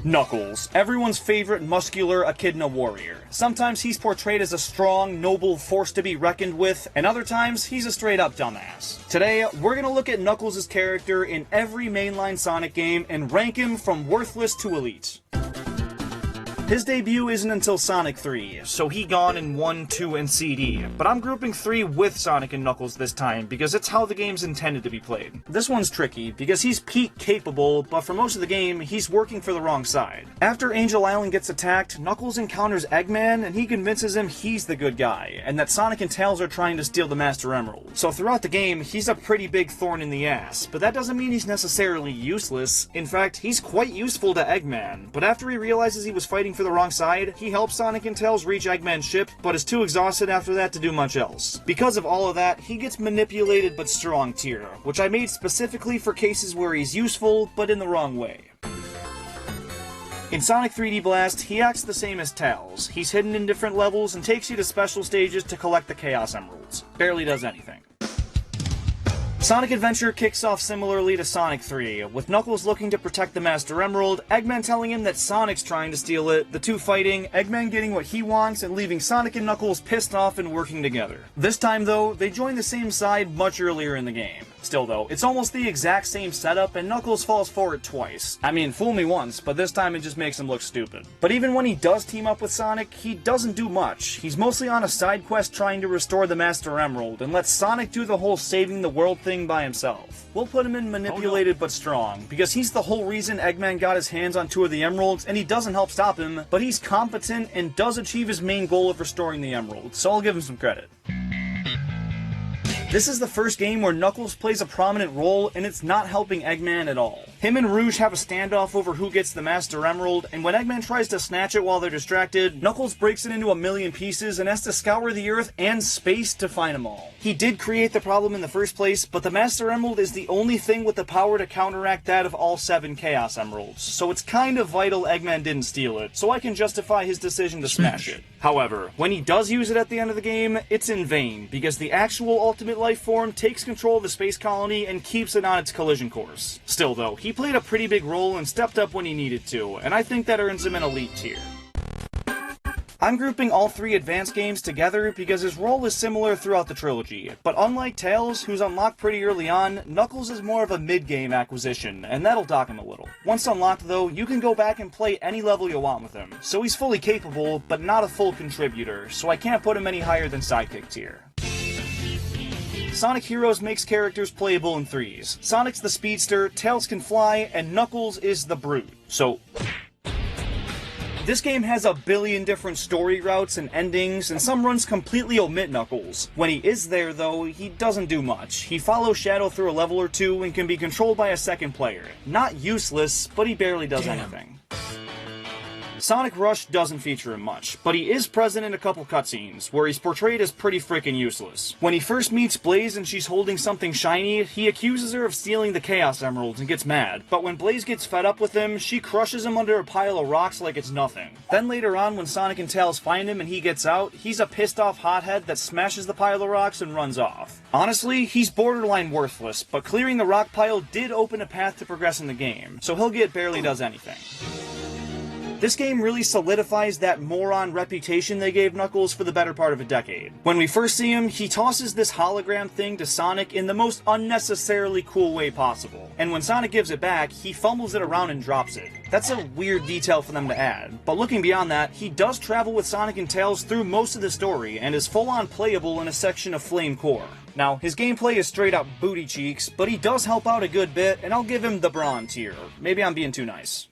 Knuckles, everyone's favorite muscular echidna warrior. Sometimes he's portrayed as a strong, noble force to be reckoned with, and other times he's a straight-up dumbass. Today, we're gonna look at Knuckles' character in every mainline Sonic game and rank him from worthless to elite. His debut isn't until Sonic 3, so he gone in 1, 2, and CD, but I'm grouping 3 with Sonic and Knuckles this time because it's how the game's intended to be played. This one's tricky because he's peak capable, but for most of the game, he's working for the wrong side. After Angel Island gets attacked, Knuckles encounters Eggman and he convinces him he's the good guy, and that Sonic and Tails are trying to steal the Master Emerald. So throughout the game, he's a pretty big thorn in the ass, but that doesn't mean he's necessarily useless. In fact, he's quite useful to Eggman, but after he realizes he was fighting for the wrong side, he helps Sonic and Tails reach Eggman's ship, but is too exhausted after that to do much else. Because of all of that, he gets manipulated but strong tier, which I made specifically for cases where he's useful, but in the wrong way. In Sonic 3D Blast, he acts the same as Tails. He's hidden in different levels and takes you to special stages to collect the Chaos Emeralds. Barely does anything. Sonic Adventure kicks off similarly to Sonic 3, with Knuckles looking to protect the Master Emerald, Eggman telling him that Sonic's trying to steal it, the two fighting, Eggman getting what he wants, and leaving Sonic and Knuckles pissed off and working together. This time though, they join the same side much earlier in the game. Still though, it's almost the exact same setup and Knuckles falls for it twice. I mean, fool me once, but this time it just makes him look stupid. But even when he does team up with Sonic, he doesn't do much. He's mostly on a side quest trying to restore the Master Emerald, and lets Sonic do the whole saving the world thing by himself. We'll put him in manipulated but strong, because he's the whole reason Eggman got his hands on 2 of the emeralds, and he doesn't help stop him, but he's competent and does achieve his main goal of restoring the emerald, so I'll give him some credit. This is the first game where Knuckles plays a prominent role, and it's not helping Eggman at all. Him and Rouge have a standoff over who gets the Master Emerald, and when Eggman tries to snatch it while they're distracted, Knuckles breaks it into a million pieces and has to scour the Earth and space to find them all. He did create the problem in the first place, but the Master Emerald is the only thing with the power to counteract that of all 7 Chaos Emeralds, so it's kind of vital Eggman didn't steal it, so I can justify his decision to smash it. However, when he does use it at the end of the game, it's in vain, because the actual Ultimate Life Form takes control of the space colony and keeps it on its collision course. Still though, he played a pretty big role and stepped up when he needed to, and I think that earns him an elite tier. I'm grouping all 3 advanced games together because his role is similar throughout the trilogy, but unlike Tails, who's unlocked pretty early on, Knuckles is more of a mid-game acquisition, and that'll dock him a little. Once unlocked though, you can go back and play any level you want with him, so he's fully capable, but not a full contributor, so I can't put him any higher than sidekick tier. Sonic Heroes makes characters playable in 3s. Sonic's the speedster, Tails can fly, and Knuckles is the brute. So this game has a billion different story routes and endings, and some runs completely omit Knuckles. When he is there though, he doesn't do much. He follows Shadow through a level or 2 and can be controlled by a second player. Not useless, but he barely does anything. Sonic Rush doesn't feature him much, but he is present in a couple cutscenes, where he's portrayed as pretty freaking useless. When he first meets Blaze and she's holding something shiny, he accuses her of stealing the Chaos Emeralds and gets mad, but when Blaze gets fed up with him, she crushes him under a pile of rocks like it's nothing. Then later on, when Sonic and Tails find him and he gets out, he's a pissed off hothead that smashes the pile of rocks and runs off. Honestly, he's borderline worthless, but clearing the rock pile did open a path to progress in the game, so he'll get barely does anything. This game really solidifies that moron reputation they gave Knuckles for the better part of a decade. When we first see him, he tosses this hologram thing to Sonic in the most unnecessarily cool way possible. And when Sonic gives it back, he fumbles it around and drops it. That's a weird detail for them to add. But looking beyond that, he does travel with Sonic and Tails through most of the story and is full-on playable in a section of Flame Core. Now, his gameplay is straight up booty cheeks, but he does help out a good bit, and I'll give him the bronze tier. Maybe I'm being too nice.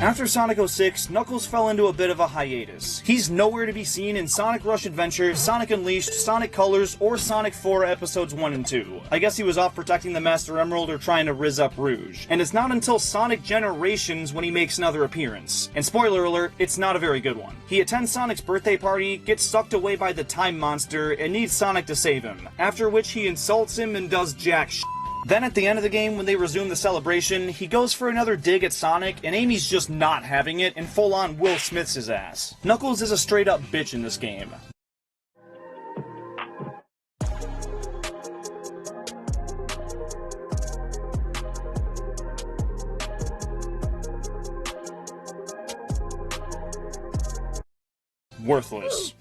After Sonic 06, Knuckles fell into a bit of a hiatus. He's nowhere to be seen in Sonic Rush Adventure, Sonic Unleashed, Sonic Colors, or Sonic 4 Episodes 1 and 2. I guess he was off protecting the Master Emerald or trying to rizz up Rouge. And it's not until Sonic Generations when he makes another appearance. And spoiler alert, it's not a very good one. He attends Sonic's birthday party, gets sucked away by the Time Monster, and needs Sonic to save him. After which he insults him and does jack shit. Then at the end of the game, when they resume the celebration, he goes for another dig at Sonic, and Amy's just not having it and full-on Will Smiths his ass. Knuckles is a straight-up bitch in this game. worthless.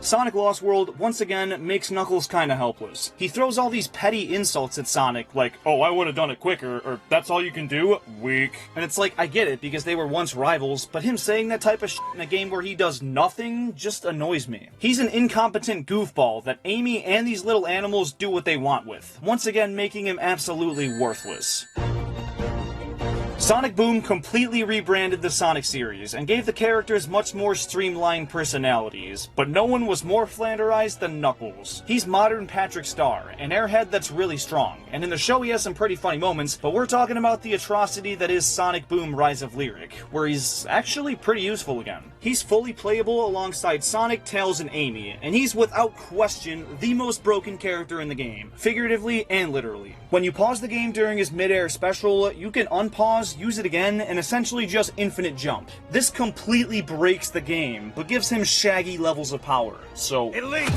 Sonic Lost World, once again, makes Knuckles kinda helpless. He throws all these petty insults at Sonic, like, oh, I would've done it quicker, or that's all you can do? Weak. And it's like, I get it, because they were once rivals, but him saying that type of shit in a game where he does nothing just annoys me. He's an incompetent goofball that Amy and these little animals do what they want with, once again making him absolutely worthless. Sonic Boom completely rebranded the Sonic series and gave the characters much more streamlined personalities, but no one was more flanderized than Knuckles. He's modern Patrick Star, an airhead that's really strong, and in the show he has some pretty funny moments, but we're talking about the atrocity that is Sonic Boom Rise of Lyric, where he's actually pretty useful again. He's fully playable alongside Sonic, Tails, and Amy, and he's without question the most broken character in the game, figuratively and literally. When you pause the game during his mid-air special, you can unpause, use it again, and essentially just infinite jump. This completely breaks the game, but gives him Shaggy levels of power, so elite!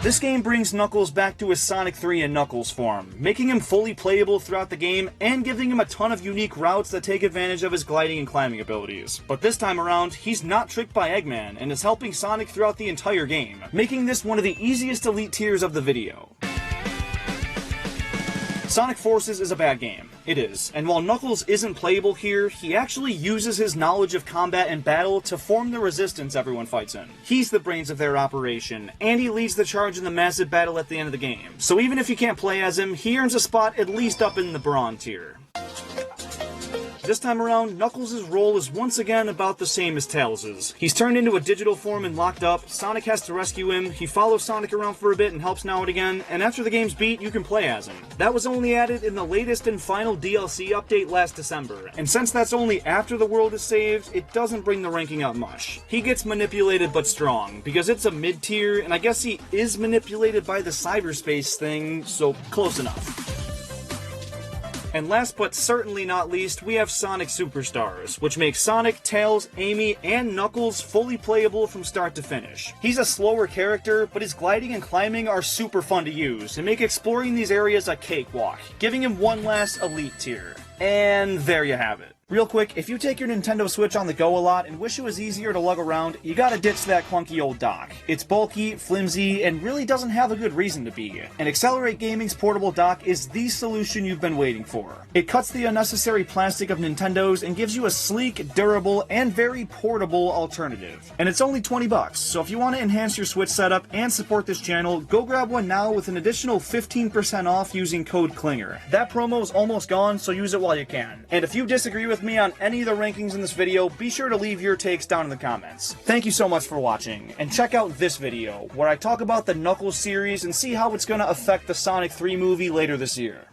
This game brings Knuckles back to his Sonic 3 and Knuckles form, making him fully playable throughout the game, and giving him a ton of unique routes that take advantage of his gliding and climbing abilities. But this time around, he's not tricked by Eggman, and is helping Sonic throughout the entire game, making this one of the easiest elite tiers of the video. Sonic Forces is a bad game. It is, and while Knuckles isn't playable here, he actually uses his knowledge of combat and battle to form the resistance everyone fights in. He's the brains of their operation, and he leads the charge in the massive battle at the end of the game. So even if you can't play as him, he earns a spot at least up in the Brawn tier. This time around, Knuckles' role is once again about the same as Tails'. He's turned into a digital form and locked up, Sonic has to rescue him, he follows Sonic around for a bit and helps now and again, and after the game's beat, you can play as him. That was only added in the latest and final DLC update last December, and since that's only after the world is saved, it doesn't bring the ranking up much. He gets manipulated but strong, because it's a mid-tier, and I guess he is manipulated by the cyberspace thing, so close enough. And last but certainly not least, we have Sonic Superstars, which makes Sonic, Tails, Amy, and Knuckles fully playable from start to finish. He's a slower character, but his gliding and climbing are super fun to use, and make exploring these areas a cakewalk, giving him one last elite tier. And there you have it. Real quick, if you take your Nintendo Switch on the go a lot and wish it was easier to lug around, you gotta ditch that clunky old dock. It's bulky, flimsy, and really doesn't have a good reason to be. And Accelerate Gaming's portable dock is the solution you've been waiting for. It cuts the unnecessary plastic of Nintendo's and gives you a sleek, durable, and very portable alternative. And it's only $20, so if you want to enhance your Switch setup and support this channel, go grab one now with an additional 15% off using code Klinger. That promo is almost gone, so use it while you can. And if you disagree with me on any of the rankings in this video, be sure to leave your takes down in the comments. Thank you so much for watching, and check out this video, where I talk about the Knuckles series and see how it's going to affect the Sonic 3 movie later this year.